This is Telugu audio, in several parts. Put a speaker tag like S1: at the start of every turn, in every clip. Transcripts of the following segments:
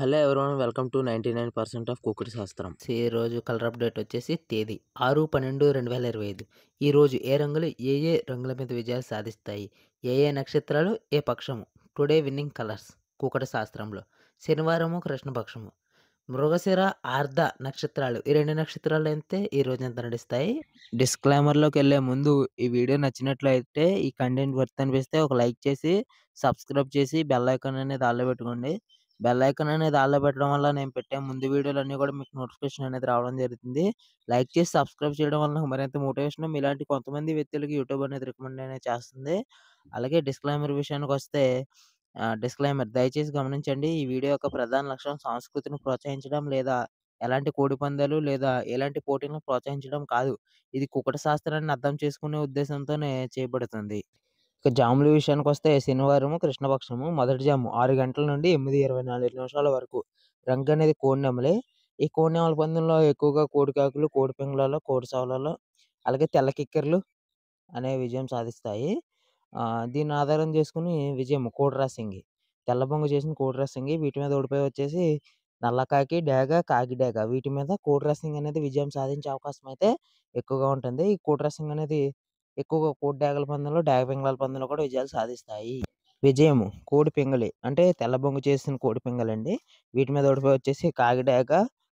S1: Hello everyone welcome to 99% of కుక్కడి శాస్త్రం.
S2: ఈ రోజు కలర్ అప్డేట్ వచ్చేసి తేదీ 6/12/2025. ఈరోజు ఏ రంగులు ఏ రంగుల మీద విజయాలు సాధిస్తాయి, ఏ నక్షత్రాలు ఏ పక్షము. టుడే విన్నింగ్ కలర్స్ కుక్కట శాస్త్రంలో శనివారము కృష్ణపక్షము, మృగశిర ఆర్ధ నక్షత్రాలు ఈ రెండు నక్షత్రాలు అయితే ఈ రోజు ఎంత నడుస్తాయి.
S1: డిస్క్లైమర్లోకి వెళ్ళే ముందు ఈ వీడియో నచ్చినట్లయితే ఈ కంటెంట్ వర్త్ అనిపిస్తే ఒక లైక్ చేసి సబ్స్క్రైబ్ చేసి బెల్ ఐకాన్ అనేది ఆల్లో పెట్టుకోండి. బెల్ ఐకాన్ అనేది ఆల్లో పెట్టడం వల్ల నేను పెట్టే ముందు వీడియోలన్నీ కూడా మీకు నోటిఫికేషన్ అనేది రావడం జరుగుతుంది. లైక్ చేసి సబ్స్క్రైబ్ చేయడం వల్ల నాకు మరింత మోటివేషన్ మీలాంటి కొంతమంది వ్యక్తులకి యూట్యూబ్ అనేది రికమెండ్ అనేది చేస్తుంది. అలాగే డిస్క్లైమర్ విషయానికి వస్తే డిస్క్లైమర్ దయచేసి గమనించండి. ఈ వీడియో యొక్క ప్రధాన లక్ష్యం సంస్కృతిని ప్రోత్సహించడం లేదా ఎలాంటి కోడి పందాలు లేదా ఎలాంటి పోటీలను ప్రోత్సహించడం కాదు. ఇది కుక్కట శాస్త్రాన్ని అర్థం చేసుకునే ఉద్దేశంతోనే చేయబడుతుంది. ఇక జాముల విషయానికొస్తే శనివారము కృష్ణపక్షము మొదటి జాము 6 గంటల నుండి 8:24 వరకు. రంగు అనేది కోడి నెమలి. ఈ కోడి నెమలి పందెంలో ఎక్కువగా కోడి కాకులు, కోడి పింగళాలు, కోడి సవలాలు అలాగే తెల్ల కిక్కెరలు అనే విజయం సాధిస్తాయి. దీన్ని ఆధారం చేసుకొని విజయం కోడి రాసింగి, తెల్ల బొంగు చేసిన కోడి రాసింగి వీటి మీద ఓడిపోయి వచ్చేసి నల్ల కాకి, డేగ, కాకి డేగ వీటి మీద కోడి రాసింగ్ అనేది విజయం సాధించే అవకాశం అయితే ఎక్కువగా ఉంటుంది. ఈ కోడి రాసింగ్ అనేది ఎక్కువగా కోడి డేగల పందెంలో, డేగ పింగళాల పందెంలో కూడా విజయాలు సాధిస్తాయి. విజయము కోడి పింగళి అంటే తెల్ల బొంగు చేసిన కోడి పింగళండి. వీటి మీద ఓడిపోయి వచ్చేసి కాకి డేగ,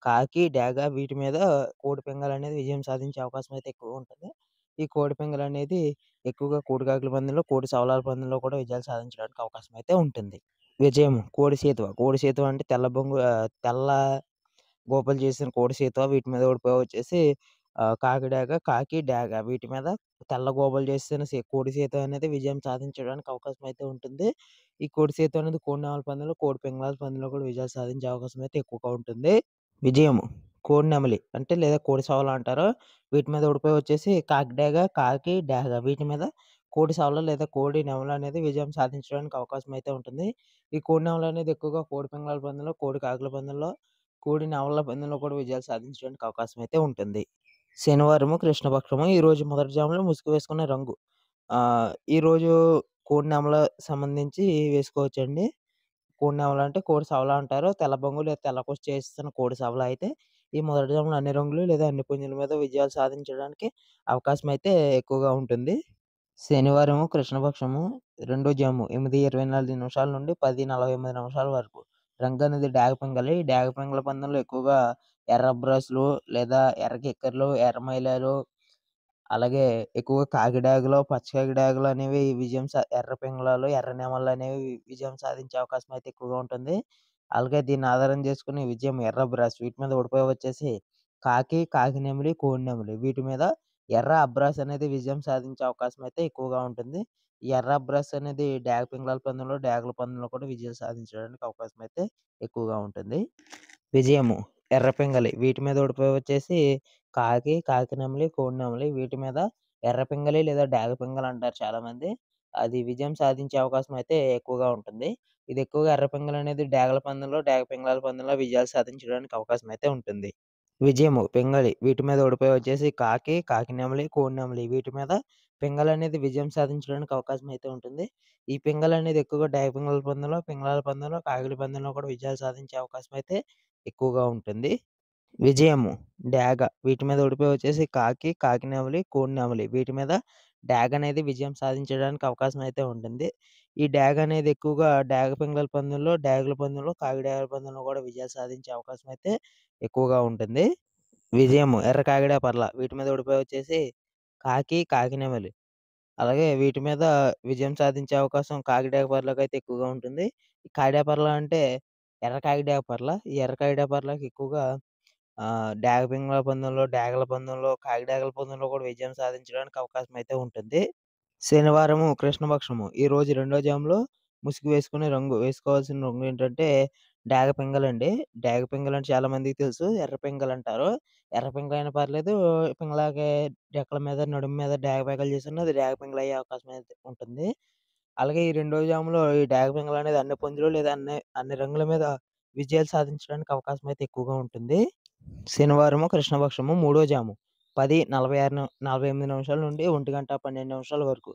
S1: కాకి, డేగ వీటి మీద కోడి పింగళి అనేది విజయం సాధించే అవకాశం అయితే ఎక్కువగా ఉంటుంది. ఈ కోడి పింగళి అనేది ఎక్కువగా కోడి కాకుల పందెంలో, కోడి సవలాల పందెంలో కూడా విజయాలు సాధించడానికి అవకాశం అయితే ఉంటుంది. విజయం కోడి సీతువ. కోడి సీతువ అంటే తెల్ల గోపలు చేసిన కోడి సీతువ వీటి మీద ఓడిపోయి వచ్చేసి కాకి డేగ, కాకి, డేగ వీటి మీద తెల్ల గోపలు చేసిన కోడి సీతువ అనేది విజయం సాధించడానికి అవకాశం అయితే ఉంటుంది. ఈ కోడి సీతువ అనేది కోడి నెమలి పందెంలో, కోడి పింగళాల పందెంలో కూడా విజయాలు సాధించే అవకాశం అయితే ఎక్కువగా ఉంటుంది. విజయము కోడి నెమలి అంటే లేదా కోడి సవల అంటారు. వీటి మీద ఓడిపోయి వచ్చేసి కాకి డేగ, కాకి, డేగ వీటి మీద కోడి సవల లేదా కోడి నెమలి అనేది విజయం సాధించడానికి అవకాశం అయితే ఉంటుంది. ఈ కోడి నెమలి అనేది ఎక్కువగా కోడి పింగళాల పందెంలో, కోడి కాకుల పందెంలో, కోడి నెమళ్ళ పందెంలో కూడా విజయాలు సాధించడానికి అవకాశం అయితే ఉంటుంది. శనివారము కృష్ణపక్షము ఈరోజు మొదటి జాములో ముసుగు వేసుకునే రంగు. ఈరోజు కోడి నెమల సంబంధించి వేసుకోవచ్చండి. కోడి నెమల అంటే కోడి సవల అంటారు. తెల్ల బొంగు లేదా తెల్ల పూస చేసిన కోడి సవల అయితే ఈ మొదటి జాములో అన్ని రంగులు లేదా అన్ని పుంజుల మీద విజయాలు సాధించడానికి అవకాశం అయితే ఎక్కువగా ఉంటుంది. శనివారము కృష్ణపక్షము రెండో జాము 8:24 నుండి 10:48 వరకు. రంగు అనేది డాగ పింగళి. ఈ డాగ పింగళ పందెంలో ఎక్కువగా ఎర్ర అబ్రాసులు లేదా ఎర్ర కిక్కర్లు, ఎర్ర మైలాలు అలాగే ఎక్కువగా కాకిడాగలు, పచ్చ కాకిడాగలు అనేవి ఎర్ర పింగళాలు, ఎర్ర నెమళ్ళు అనేవి విజయం సాధించే అవకాశం అయితే ఎక్కువగా ఉంటుంది. అలాగే దీన్ని ఆధారం చేసుకుని విజయం ఎర్ర అబ్రాస్ వీటి మీద ఓడిపోయి వచ్చేసి కాకి, కాకి నెమలి, కోడి నెమలి వీటి మీద ఎర్ర అబ్రాస్ అనేది విజయం సాధించే అవకాశం అయితే ఎక్కువగా ఉంటుంది. ఈ ఎర్ర అబ్రాస్ అనేది డాగ పింగళాల పందెంలో, డేగల పందెంలో కూడా విజయం సాధించడానికి అవకాశం అయితే ఎక్కువగా ఉంటుంది. విజయము ఎర్ర పింగళి వీటి మీద ఓడిపోయి వచ్చేసి కాకి, కాకి నెమలి, కోడి నెమలి వీటి మీద ఎర్ర పింగళి లేదా డాగ పింగళి అంటారు చాలామంది. అది విజయం సాధించే అవకాశం అయితే ఎక్కువగా ఉంటుంది. ఇది ఎక్కువగా ఎర్ర పింగళి అనేది డేగల పందెంలో, డాగ పింగళాల పందెంలో విజయాలు సాధించడానికి అవకాశం అయితే ఉంటుంది. విజయము పింగళి వీటి మీద ఓడిపోయి వచ్చేసి కాకి, కాకి నెమలి, కోడి నెమలి వీటి మీద పింగళి అనేది విజయం సాధించడానికి అవకాశం అయితే ఉంటుంది. ఈ పింగళి అనేది ఎక్కువగా డాగ పింగళాల పందెంలో, పింగళాల పందెంలో, కాకిల పందెంలో కూడా విజయాలు సాధించే అవకాశం అయితే ఎక్కువగా ఉంటుంది. విజయము డేగ వీటి మీద ఓడిపోయి వచ్చేసి కాకి, కాకి నెమలి, కోడి నెమలి వీటి మీద డాగ అనేది విజయం సాధించడానికి అవకాశం అయితే ఉంటుంది. ఈ డాగ అనేది ఎక్కువగా డాగ పింగళాల పందెంలో, డేగల పందెంలో, కాకి డేగల పందెంలో కూడా విజయాలు సాధించే అవకాశం అయితే ఎక్కువగా ఉంటుంది. విజయము ఎర్ర కాకిడా పర్ల వీటి మీద ఓడిపోయి వచ్చేసి కాకి, కాకి నెమలి అలాగే వీటి మీద విజయం సాధించే అవకాశం కాకిడాక పర్లకైతే ఎక్కువగా ఉంటుంది. ఈ కాకిడాక పర్ల అంటే ఎర్ర కాకిడాక పర్ల. ఈ ఎర్ర కాకిడాక పర్లకి ఎక్కువగా డాగ పింగళ పందెంలో, డేగల పందెంలో, కాకిడాగల పందెంలో కూడా విజయం సాధించడానికి అవకాశం అయితే ఉంటుంది. శనివారము కృష్ణపక్షము ఈరోజు రెండో జాములో ముసుగు వేసుకునే రంగు వేసుకోవాల్సిన రంగు ఏంటంటే డాగ పింగళండి. డాగ పింగళంటే చాలా మందికి తెలుసు. ఎర్ర పింగళంటారు. ఎర్ర పింగళి అయినా పర్లేదు. పింగళాకి రెక్కల మీద, నడుము మీద డాగ పేకలు చేసున్న అది డాగ పింగళి అయ్యే అవకాశం అయితే ఉంటుంది. అలాగే ఈ రెండో జాములో ఈ డాగ పింగళి అనేది అన్ని పుంజులు లేదా అన్ని అన్ని రంగుల మీద విజయాలు సాధించడానికి అవకాశం అయితే ఎక్కువగా ఉంటుంది. శనివారము కృష్ణపక్షము మూడో జాము 10:48 నుండి 1:12 వరకు.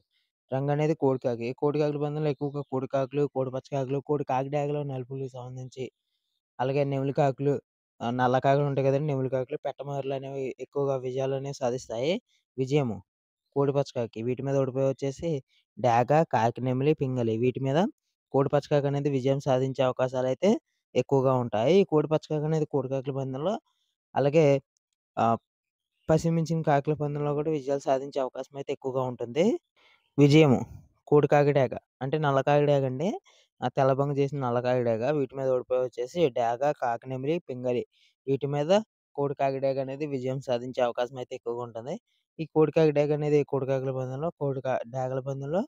S1: రంగనేది కోడికాకి. కోడికాకుల పందెంలో ఎక్కువగా కోడికాకులు, కోడి పచ్చకాకులు, కోడి కాకిడాకలు, నలుపులకు సంబంధించి అలాగే నెమిలి కాకులు, నల్ల కాకులు ఉంటాయి కదండీ! నెమిలి కాకులు, పెట్టమరులనేవి ఎక్కువగా విజయాలనేవి సాధిస్తాయి. విజయము కోడిపచ్చకాకి వీటి మీద ఓడిపోయి వచ్చేసి డాగ, కాకి నెమిలి, పింగళి వీటి మీద కోడిపచ్చకాకి అనేది విజయం సాధించే అవకాశాలైతే ఎక్కువగా ఉంటాయి. ఈ కోడిపచ్చకాకి అనేది కోడికాకుల పందెంలో అలాగే ఆహ్, పసిమించిన కాకుల పందెంలో కూడా విజయాలు సాధించే అవకాశం అయితే ఎక్కువగా ఉంటుంది. విజయము కోడి కాకిడాక అంటే నల్ల కాకిడాక అండి. తెల్లబొంగ చేసిన నల్ల కాకిడాక వీటి మీద ఓడిపోయి వచ్చేసి డాగ, కాకినెమిలి, పింగళి వీటి మీద కోడి కాకిడాక అనేది విజయం సాధించే అవకాశం అయితే ఎక్కువగా ఉంటుంది. ఈ కోడి కాకిడాక అనేది కోడి కాకుల పందెంలో, డేగల పందెంలో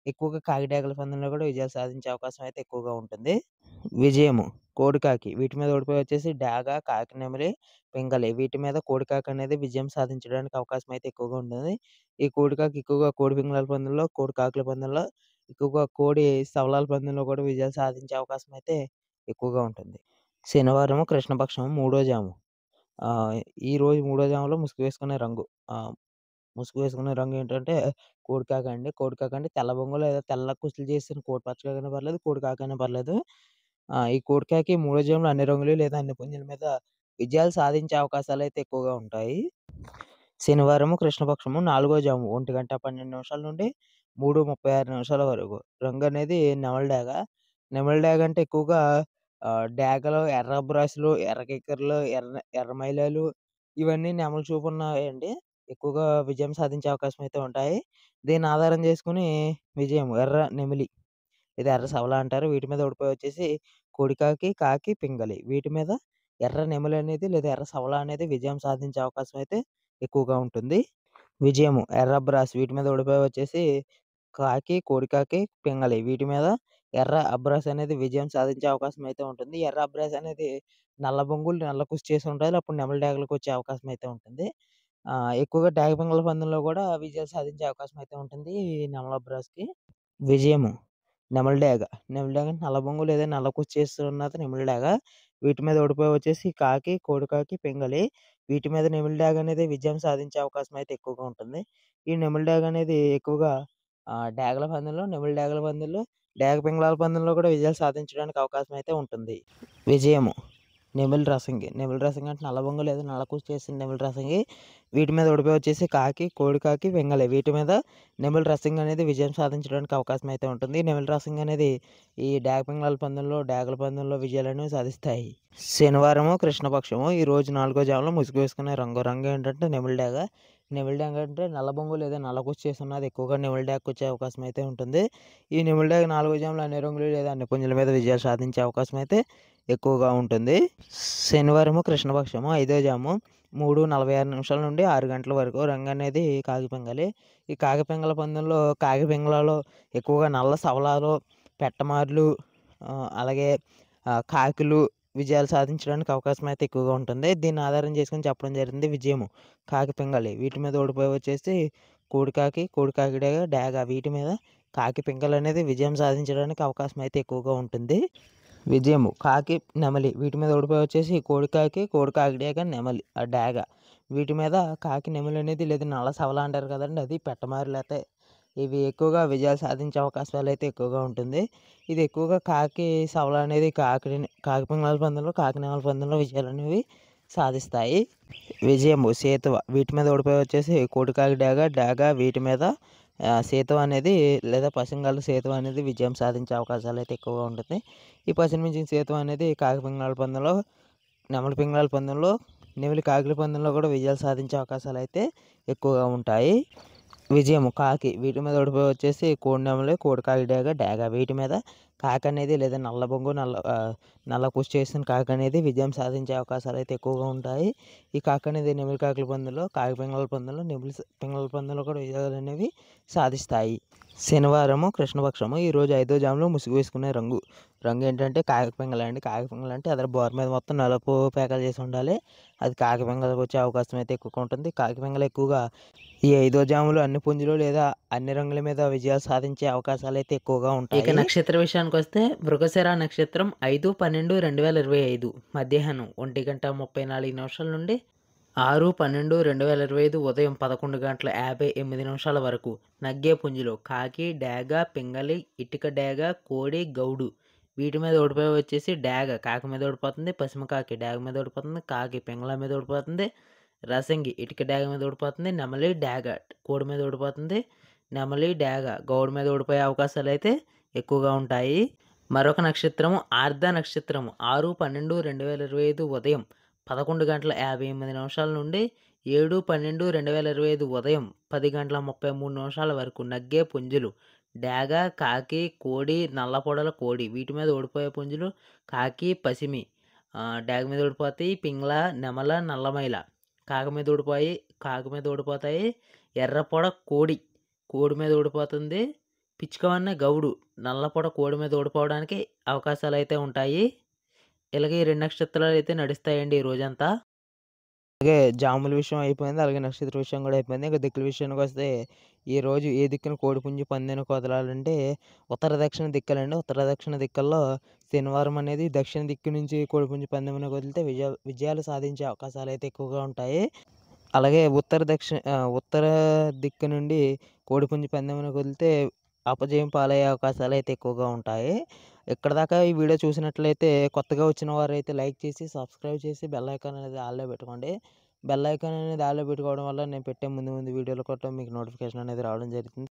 S1: ఎక్కువగా కాకిడాకల పందెంలో కూడా విజయాలు సాధించే అవకాశం అయితే ఎక్కువగా ఉంటుంది. విజయము కోడికాకి వీటి మీద ఓడిపోయి వచ్చేసి డాగ, కాకినెమిలి, పింగళి వీటి మీద కోడికాకి అనేది విజయం సాధించడానికి అవకాశం అయితే ఎక్కువగా ఉంటుంది. ఈ కోడికాకి ఎక్కువగా కోడి పింగళాల పందెంలో, కోడి కాకుల పందెంలో, ఎక్కువగా కోడి సవలాల పందెంలో కూడా విజయాలు సాధించే అవకాశం అయితే ఎక్కువగా ఉంటుంది. శనివారము కృష్ణపక్షం మూడో జాము. ఆహ్, ఈరోజు మూడో జాములో ముసుగు వేసుకునే రంగు. ముసుగు వేసుకునే రంగు ఏంటంటే కోడికాకి అండి. కోడికాకి అంటే తెల్ల బొంగు లేదా తెల్ల కుచ్చులు చేసిన కోడి పచ్చకాకైనా పర్లేదు, కోడి కాకైనా పర్లేదు. ఈ కోడికాకి మూడో జాములో అన్ని రంగులు లేదా అన్ని పుంజుల మీద విజయాలు సాధించే అవకాశాలైతే ఎక్కువగా ఉంటాయి. శనివారము కృష్ణపక్షము నాలుగో జాము 1:12 నుండి 3:36 వరకు. రంగనేది నెమలి డేగ. నెమలి డేగ అంటే ఎక్కువగా డేగలు, ఎర్ర అబ్రాసులు, ఎర్ర కిక్కర్లు, ఎర్ర మైలాలు ఇవన్నీ నెమలి చూపున్నాయండి. ఎక్కువగా విజయం సాధించే అవకాశం అయితే ఉంటాయి. దీన్ని ఆధారం చేసుకొని విజయం ఎర్ర నెమిలి లేదా ఎర్ర సవల అంటారు. వీటి మీద ఓడిపోయి వచ్చేసి కోడికాకి, కాకి, పింగళి వీటి మీద ఎర్ర నెమలి అనేది లేదా ఎర్ర సవల అనేది విజయం సాధించే అవకాశం అయితే ఎక్కువగా ఉంటుంది. విజయము ఎర్ర అబ్రాస్ వీటి మీద ఓడిపోయి వచ్చేసి కాకి, కోడికాకి, పింగళి వీటి మీద ఎర్ర అబ్రాస్ అనేది విజయం సాధించే అవకాశం అయితే ఉంటుంది. ఎర్ర అబ్రాస్ అనేది నల్ల బొంగులు, నల్ల కుచ్చు చేసి ఉంటాయి. అప్పుడు నెమలి డేగలకొచ్చే అవకాశం అయితే ఉంటుంది. ఎక్కువగా డేగ పింగళ పందెంలో కూడా విజయాలు సాధించే అవకాశం అయితే ఉంటుంది ఈ నెమలి అబ్రాస్‌కి. విజయము నెమలి డేగ. నెమలి డేగ అంటే నల్ల బొంగు లేదా నల్ల కుచ్చు చేసి ఉన్నది నెమలి డేగ. వీటి మీద ఓడిపోయి వచ్చేసి కాకి, కోడికాకి, పింగళి వీటి మీద నెమలి డేగ అనేది విజయం సాధించే అవకాశం అయితే ఎక్కువగా ఉంటుంది. ఈ నెమలి డేగ అనేది ఎక్కువగా డేగల పందెంలో, నెమలి డేగల పందెంలో, డేగ పింగళాల పందెంలో కూడా విజయాలు సాధించడానికి అవకాశం అయితే ఉంటుంది. విజయము నెమలి రసంగి. నెమలి రసంగి అంటే నల్ల బొంగు లేదా నల్ల కుచ్చు చేసిన నెమలి రసంగి. వీటి మీద ఓడిపోయి వచ్చేసి కాకి, కోడికాకి, పింగళి వీటి మీద నెమలి రసంగి అనేది విజయం సాధించడానికి అవకాశం అయితే ఉంటుంది. నెమలి రసంగి అనేది ఈ డేగ పింగళాల పందెంలో, డేగల పందెంలో విజయాలనేవి సాధిస్తాయి. శనివారము కృష్ణపక్షము. ఈరోజు నాలుగో జాములో ముసుగు వేసుకునే రంగు. రంగు ఏంటంటే నెమలి డేగ. నెమలి డేగ అంటే నల్ల బొంగు లేదా నల్ల కుచ్చు చేసి ఉన్నది ఎక్కువగా నెమలి డేగకొచ్చే అవకాశం అయితే ఉంటుంది. ఈ నెమలి డేగ నాలుగో జాములో అన్ని రంగులు లేదా అన్ని పుంజుల మీద విజయాలు సాధించే అవకాశం అయితే ఎక్కువగా ఉంటుంది. శనివారము కృష్ణపక్షము ఐదో జాము 3:46 నుండి 6 గంటల వరకు. రంగు అనేది కాకి పింగళి. ఈ కాకి పింగళ పందెంలో కాకి పింగళలో ఎక్కువగా నల్ల సవలాలు, పెట్టమార్లు, అలాగే కాకులు విజయాలు సాధించడానికి అవకాశం అయితే ఎక్కువగా ఉంటుంది. దీన్ని ఆధారం చేసుకొని చెప్పడం జరిగింది విజయము కాకి పింగళి. వీటి మీద ఓడిపోయి వచ్చేసి కోడికాకి, కోడికాకి డేగ, డేగ వీటి మీద కాకి పింగళి అనేది విజయం సాధించడానికి అవకాశం అయితే ఎక్కువగా ఉంటుంది. విజయము కాకి, నెమలి వీటి మీద ఓడిపోయి వచ్చేసి కోడికాకి, కోడికాకి డేగ, నెమలి డేగ వీటి మీద కాకి, నెమలి అనేది లేదా నల్ల సవల అంటారు కదండీ! అది పెట్టమారులైతే ఇవి ఎక్కువగా విజయాలు సాధించే అవకాశాలు అయితే ఎక్కువగా ఉంటుంది. ఇది ఎక్కువగా కాకి, సవల అనేది కాకి పింగళాల పందెంలో, కాకి నెమలి పందెంలో విజయాలనేవి సాధిస్తాయి. విజయము సేతువ వీటి మీద ఓడిపోయి వచ్చేసి కోడికాకి డేగ, డేగ వీటి మీద సేతువ అనేది లేదా పసింగల సేతువ అనేది విజయం సాధించే అవకాశాలు అయితే ఎక్కువగా ఉంటుంది. ఈ పసిమించిన సేతువ అనేది కాకి పింగళాల పందెంలో, నెమలి పింగళాల పందెంలో, నెమలి కాకుల పందెంలో కూడా విజయాలు సాధించే అవకాశాలు అయితే ఎక్కువగా ఉంటాయి. విజయము కాకి వీటి మీద ఓడిపోయి వచ్చేసి కోడి నెమలి, కోడికాకి డేగ, డేగ వీటి మీద కాకి అనేది లేదా నల్ల బొంగు, నల్ల కుచ్చు చేసిన కాకి అనేది విజయం సాధించే అవకాశాలు అయితే ఎక్కువగా ఉంటాయి. ఈ కాకి అనేది నెమలి కాకుల పందెంలో, కాకి పింగళాల పందెంలో, నెమలి పింగళాల పందెంలో కూడా విజయాలు అనేవి సాధిస్తాయి. శనివారము కృష్ణపక్షము. ఈరోజు ఐదో జాములో ముసుగు వేసుకునే రంగు. రంగు ఏంటంటే కాకి పింగళి అండి. కాకి పింగళి అంటే అదర బోర్ మీద మొత్తం నలుపు పేకలు చేసి ఉండాలి. అది కాకి పింగళికి వచ్చే అవకాశం అయితే ఎక్కువగా ఉంటుంది. కాకి పింగళి ఎక్కువగా ఈ ఐదో జాములో అన్ని పుంజులు లేదా అన్ని రంగుల మీద విజయాలు సాధించే అవకాశాలు అయితే ఎక్కువగా ఉంటాయి.
S2: ఇక నక్షత్ర విషయానికొస్తే మృగశిర నక్షత్రం 5/12/2025 మధ్యాహ్నం 1:34 నుండి 6/12/2025 ఉదయం 11:58 వరకు. నగ్గే పుంజులు కాకి, డేగ, పింగళి, ఇటుక డేగ, కోడి, గౌడు వీటి మీద ఓడిపోయేవి వచ్చేసి డాగ కాక మీద ఓడిపోతుంది, పశ్చిమ కాకి డాగ మీద ఓడిపోతుంది, కాకి పింగళ మీద ఓడిపోతుంది, రసంగి ఇటుక డాగ మీద ఓడిపోతుంది, నెమలి డాగ కోడి మీద ఓడిపోతుంది, నెమలి డాగ గౌడ మీద ఓడిపోయే అవకాశాలు అయితే ఎక్కువగా ఉంటాయి. మరొక నక్షత్రము ఆర్ధ నక్షత్రము 6/12/2025 ఉదయం 11:58 నుండి 7/12/2025 ఉదయం 10:33 వరకు నగ్గే పుంజులు డాగ, కాకి, కోడి, నల్లపొడల కోడి వీటి మీద ఓడిపోయే పుంజులు కాకి, పసిమి డాగ మీద ఓడిపోతాయి, పింగళ, నెమల, నల్లమైల కాకి మీద ఓడిపోతాయి, ఎర్రపొడ కోడి కోడి మీద ఓడిపోతుంది, పిచ్చుకవన్న గౌడు నల్లపొడ కోడి మీద ఓడిపోవడానికి అవకాశాలు అయితే ఉంటాయి. ఇలాగే ఈ 2 నక్షత్రాలు అయితే నడుస్తాయండి ఈ రోజంతా.
S1: అలాగే జాముల విషయం అయిపోయింది. అలాగే నక్షత్ర విషయం కూడా అయిపోయింది. ఇక దిక్కుల విషయానికొస్తే ఈరోజు ఏ దిక్కున కోడిపుంజు పందెను కుదరాలంటే ఉత్తర దక్షిణ దిక్కులండి. ఉత్తర దక్షిణ దిక్కుల్లో శనివారం అనేది దక్షిణ దిక్కు నుంచి కోడిపుంజు పందెమును వదిలితే విజయాలు సాధించే అవకాశాలు అయితే ఎక్కువగా ఉంటాయి. అలాగే ఉత్తర దిక్కు నుండి కోడిపుంజు పందెమును వదిలితే అపజయం పాలయ్యే అవకాశాలు అయితే ఎక్కువగా ఉంటాయి. ఇక్కడిదాకా ఈ వీడియో చూసినట్లయితే కొత్తగా వచ్చిన వారైతే లైక్ చేసి, సబ్స్క్రైబ్ చేసి బెల్ ఐకాన్ అనేది ఆల్‌లో పెట్టుకోండి. బెల్ ఐకాన్ అనేది ఆల్‌లో పెట్టుకోవడం వల్ల నేను పెట్టే ముందు వీడియోలు కూడా మీకు నోటిఫికేషన్ అనేది రావడం జరుగుతుంది.